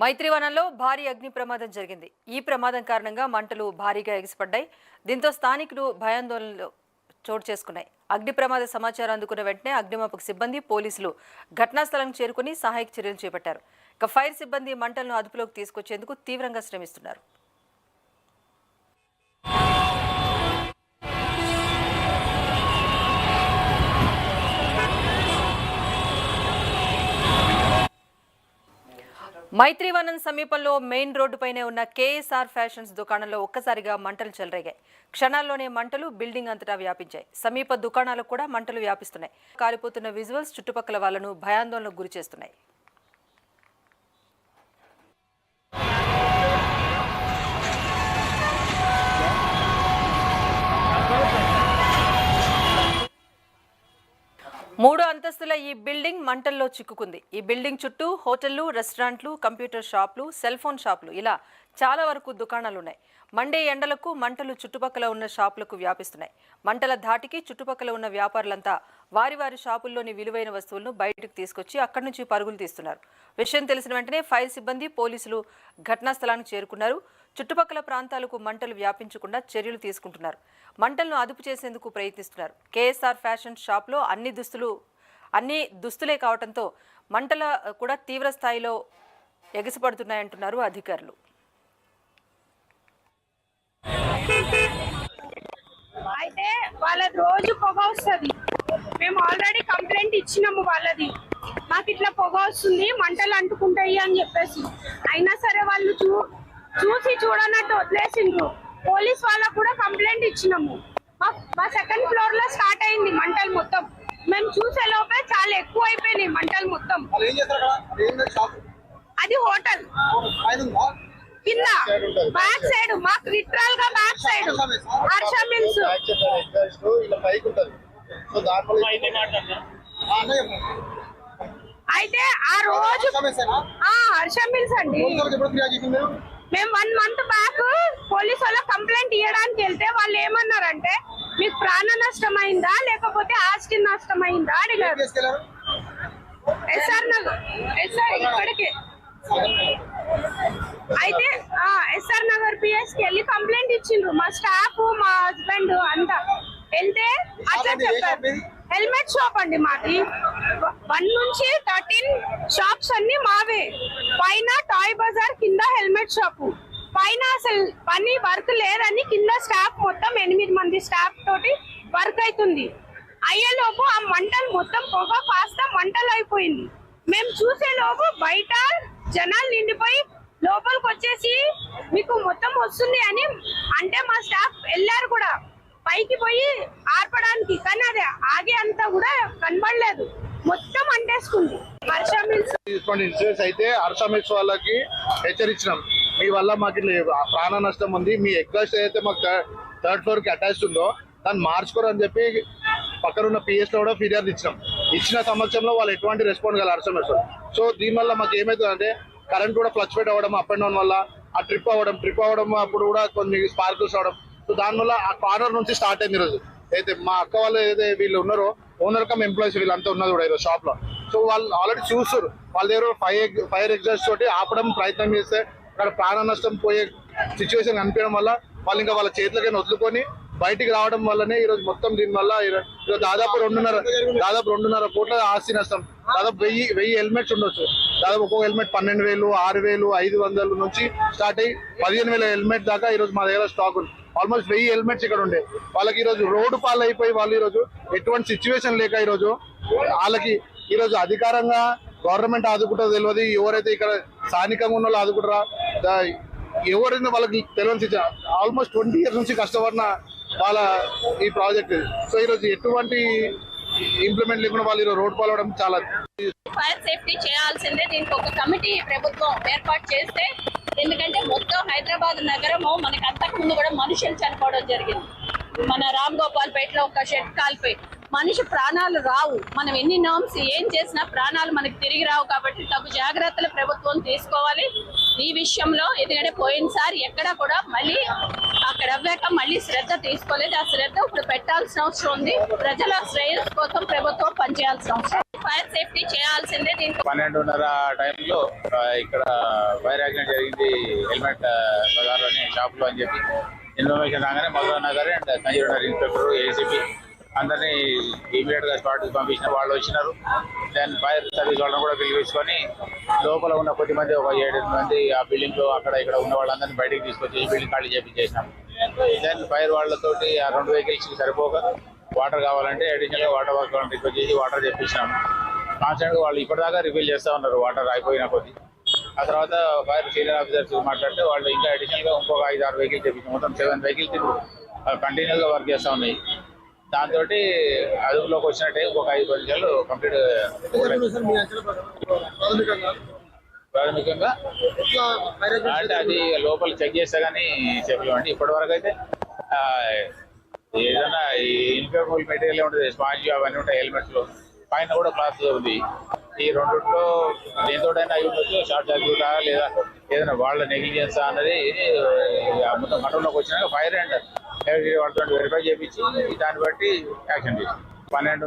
మైత్రివనంలో భారీ అగ్ని ప్రమాదం జరిగింది. ఈ ప్రమాదం కారణంగా మంటలు భారీగా ఎగిసిపడ్డాయి. దీంతో స్థానికులు భయాందోళనలు చోటు చేసుకున్నాయి. అగ్ని ప్రమాద సమాచారం అందుకున్న వెంటనే అగ్నిమాపక సిబ్బంది, పోలీసులు ఘటనా స్థలానికి చేరుకుని సహాయక చర్యలు చేపట్టారు. ఇక ఫైర్ సిబ్బంది మంటలను అదుపులోకి తీసుకొచ్చేందుకు తీవ్రంగా శ్రమిస్తున్నారు. మైత్రివనం సమీపంలో మెయిన్ రోడ్డుపైనే ఉన్న కేఎస్ఆర్ ఫ్యాషన్స్ దుకాణంలో ఒక్కసారిగా మంటలు చెలరేగాయి. క్షణాల్లోనే మంటలు బిల్డింగ్ అంతటా వ్యాపించాయి. సమీప దుకాణాలకు కూడా మంటలు వ్యాపిస్తున్నాయి. కాలిపోతున్న విజువల్స్ చుట్టుపక్కల వాళ్లను భయాందోళనకు గురి చేస్తున్నాయి. మూడు అంతస్తుల ఈ బిల్డింగ్ మంటల్లో చిక్కుకుంది. ఈ బిల్డింగ్ చుట్టూ హోటళ్లు, రెస్టారెంట్లు, కంప్యూటర్ షాపులు, సెల్ ఫోన్ షాపులు ఇలా చాలా వరకు దుకాణాలు ఉన్నాయి. మండే ఎండలకు మంటలు చుట్టుపక్కల ఉన్న షాపులకు వ్యాపిస్తున్నాయి. మంటల ధాటికి చుట్టుపక్కల ఉన్న వ్యాపారులంతా వారి వారి షాపుల్లోని విలువైన వస్తువులను బయటకు తీసుకొచ్చి అక్కడి నుంచి పరుగులు తీస్తున్నారు. విషయం తెలిసిన వెంటనే ఫైర్ సిబ్బంది, పోలీసులు ఘటనా స్థలానికి చేరుకున్నారు. చుట్టుపక్కల ప్రాంతాలకు మంటలు వ్యాపించకుండా చర్యలు తీసుకుంటున్నారు. మంటలను అదుపు చేసేందుకు ప్రయత్నిస్తున్నారు. కేఎస్ఆర్ ఫ్యాషన్ షాప్లో అన్ని దుస్తులే కావడంతో మంటల కూడా తీవ్ర స్థాయిలో ఎగసిపడుతున్నాయంటున్నారు అధికారులు. అయితే వాళ్ళది రోజు పొగ వస్తుంది. మేము ఆల్రెడీ కంప్లైంట్ ఇచ్చినాము వాళ్ళది, మాకు ఇట్లా పొగ వస్తుంది, మంటలు అంటుకుంటాయి అని చెప్పేసి. అయినా సరే వాళ్ళు చూసి చూడనట్టు వదిలేసిండ్రు. పోలీస్ వాళ్ళకు కూడా కంప్లైంట్ ఇచ్చినాము. మా సెకండ్ ఫ్లోర్ లో స్టార్ట్ అయింది మంటలు మొత్తం. మేము చూసే లోపే చాలా ఎక్కువ అయిపోయినాయి మంటలు మొత్తం. అది హోటల్ కింద బ్యాక్ సైడ్, మాకు లిటరల్ గా బ్యాక్ సైడ్ హర్ష మిల్స్. అయితే ఆ రోజు హర్ష మిల్స్ అండి. మేము 1 month బ్యాక్ పోలీసు వాళ్ళ కంప్లైంట్ ఇవ్వడానికి వెళ్తే వాళ్ళు ఏమన్నారంటే, మీకు ప్రాణ నష్టం అయిందా లేకపోతే ఆస్తి నష్టం అయిందా అడిగారు. ఎస్ఆర్ నగర్ ఇక్కడికి అయితే ఎస్ఆర్ నగర్ పిఎస్కి వెళ్ళి కంప్లైంట్ ఇచ్చిండ్రు. మా స్టాఫ్, మా హస్బెండ్ అంతా వెళ్తే అట్లా చెప్పారు. హెల్మెట్ షాప్ అండి మాది. 1 నుంచి 13 షాప్స్ అన్ని మావే. పైన టాయ్ బజార్, కింద హెల్మెట్ షాపు. పైన అసలు పని వర్క్ లేదని కింద స్టాఫ్ మొత్తం 8 మంది స్టాఫ్ తోటి వర్క్ అవుతుంది. అయ్యేలోపు ఆ మంటలు మొత్తం పొగ కాస్త మంటలు అయిపోయింది. మేము చూసేలోపు బయట జనాలు నిండిపోయి లోపలికి వచ్చేసి మీకు మొత్తం వస్తుంది అని అంటే మా స్టాఫ్ వెళ్ళారు కూడా పైకి పోయి ఆర్పడానికి. కానీ అది ఆగే అంతా కూడా కనబడలేదు, మొత్తం అంటేసుకుంది. హర్ష మిల్స్ ఇన్సూరెన్స్ అయితే హర్ష మిల్స్ వాళ్ళకి హెచ్చరించినాం, మీ వల్ల మాకు ప్రాణ నష్టం ఉంది, మీ ఎగ్జాస్ట్ అయితే మాకు 3rd floor కి అటాచ్ ఉందో దాన్ని మార్చుకోరు అని చెప్పి పక్కనున్న పిఎస్ లో కూడా ఫిర్యాదు ఇచ్చిన సమక్షంలో వాళ్ళు ఎటువంటి రెస్పాండ్ కాదు హర్ష మిల్స్. సో దీనివల్ల మాకు ఏమవుతుందంటే కరెంట్ కూడా ఫ్లక్చువేట్ అవ్వడం, అప్ అండ్ డౌన్ వల్ల ఆ ట్రిప్ అవ్వడం అప్పుడు కూడా కొన్ని స్పార్కుల్స్ అవడం. సో దానివల్ల ఆ కార్నర్ నుంచి స్టార్ట్ అయింది ఈరోజు. అయితే మా అక్క వాళ్ళు ఏదైతే వీళ్ళు ఉన్నారో ఓనర్ కమ్ ఎంప్లాయీస్ వీళ్ళంతా ఉన్నది కూడా ఈరోజు షాప్ లో. సో వాళ్ళు ఆల్రెడీ చూస్తారు, వాళ్ళ దగ్గర ఫైర్ ఎగ్జాస్ట్ తోటి ఆపడం ప్రయత్నం చేస్తే అక్కడ ప్రాణ నష్టం పోయే సిచ్యువేషన్ కనిపించడం వల్ల వాళ్ళు ఇంకా వాళ్ళ చేతులకి వదులుకొని బయటికి రావడం వల్లనే ఈరోజు మొత్తం దీనివల్ల ఈరోజు దాదాపు 2.5 కోట్ల ఆస్తి నష్టం. దాదాపు 1000 హెల్మెట్స్ ఉండొచ్చు. దాదాపు ఒక్కొక్క హెల్మెట్ 12,000, 6,000, 500 నుంచి స్టార్ట్ అయ్యి 15,000 హెల్మెట్ దాకా ఈరోజు మా దగ్గర స్టాక్ ఉంది. ఆల్మోస్ట్ 1000 హెల్మెట్స్ ఇక్కడ ఉండే వాళ్ళకి ఈరోజు రోడ్డు పాలు అయిపోయి వాళ్ళు ఈరోజు ఎటువంటి సిచ్యువేషన్ లేక ఈరోజు వాళ్ళకి ఈరోజు అధికారంగా గవర్నమెంట్ ఆదుకుంటుందో తెలియదు, ఎవరైతే ఇక్కడ స్థానికంగా ఉన్న వాళ్ళు ఆదుకుంటారా ఎవరైనా వాళ్ళకి తెలియని ఆల్మోస్ట్ 20 years నుంచి కష్టపడిన వాళ్ళ ఈ ప్రాజెక్ట్. సో ఈరోజు ఎటువంటి ఇంప్లిమెంట్ లేకుండా వాళ్ళు ఈరోజు రోడ్ పాలవడం చాలా. ఫైర్ సేఫ్టీ చేయాల్సిందే. దీనికి ఒక కమిటీ ప్రభుత్వం ఏర్పాటు చేస్తే, ఎందుకంటే మొత్తం హైదరాబాద్ నగరము మనకి అంతకు ముందు కూడా మనుషులు చనిపోవడం జరిగింది. మన రామ్ గోపాల్ పేటలో ఒక షెడ్ కాల్పోయి మనిషి ప్రాణాలు రావు. మనం ఎన్ని నామ్స్ ఏం చేసినా ప్రాణాలు మనకి తిరిగి రావు. కాబట్టి తగు జాగ్రత్తలు ప్రభుత్వం తీసుకోవాలి ఈ విషయంలో. ఎందుకంటే పోయినసారి ఎక్కడా కూడా మళ్ళీ అక్కడ అవ్వాక మళ్ళీ శ్రద్ధ తీసుకోలేదు. ఆ శ్రద్ధ ఇప్పుడు పెట్టాల్సిన అవసరం ఉంది. ప్రజల శ్రేయస్సు కోసం ప్రభుత్వం పనిచేయాల్సిన అవసరం. ఫైర్ సేఫ్టీ చేయాల్సిందే. దీనికి 12:30 టైంలో ఇక్కడ ఫైర్ యాక్సిడెంట్ జరిగింది హెల్మెట్ బజార్లోని షాప్ లో అని చెప్పి ఇన్ఫర్మేషన్ రాగానే Madhura Nagar and Sanjeev inspector ACP అందరినీ ఇమీడియట్ గా స్పాట్ కి పంపించిన వాళ్ళు వచ్చినారు. దెన్ ఫైర్ సర్వీస్ వాళ్ళని కూడా పిలిపించుకొని లోపల ఉన్న కొద్ది మంది ఒక 7 మంది ఆ బిల్డింగ్ లో అక్కడ ఇక్కడ ఉన్న వాళ్ళందరినీ బయటికి తీసుకొచ్చి బిల్డింగ్ ఖాళీ చేపించేసినాం. దెన్ ఫైర్ వాళ్ళతోటి ఆ 2 వెహికల్స్ కి సరిపోక వాటర్ కావాలంటే అడిషనల్ గా వాటర్ వర్క్ రిక్వెస్ట్ చేసి వాటర్ తెప్పించినాం. కాన్స్టెంట్ గా వాళ్ళు ఇప్పటిదాకా రిఫిల్ చేస్తా ఉన్నారు వాటర్ అయిపోయిన కొద్ది. ఆ తర్వాత ఫైర్ సీనియర్ ఆఫీసర్స్ మాట్లాడితే వాళ్ళు ఇంకా అడిషనల్ గా ఇంకొక 5-6 వెహికల్స్ తెప్పించాం. మొత్తం 7 వెహికల్స్ ఇప్పుడు కంటిన్యూస్ గా వర్క్ చేస్తా ఉన్నాయి. దాంతో అదుపులోకి వచ్చినట్టే ఒక 5 నిమిషాలు కంప్లీట్. ప్రాథమికంగా అంటే అది లోపల చెక్ చేస్తే కానీ చెప్పలేమండి. ఇప్పటి వరకు అయితే ఏదైనా ఈ ఇన్ఫ్లేమబుల్ మెటీరియల్ ఉంటుంది, స్పాంజ్ అవన్నీ ఉంటాయి హెల్మెట్స్ లో, పైన కూడా క్లాత్ ఉంది. ఈ రెండిట్లో దేనితోటైనా అయి ఉండొచ్చు, షార్ట్ సర్క్యూట్ లేదా ఏదైనా వాళ్ళ నెగ్లిజెన్స్ అన్నది మొత్తం కంట్రోల్లోకి వచ్చినాక ఫైర్ అండ్ వాళ్ళతో వెరిఫై చేయించి దాన్ని బట్టి యాక్షన్ చేసి 12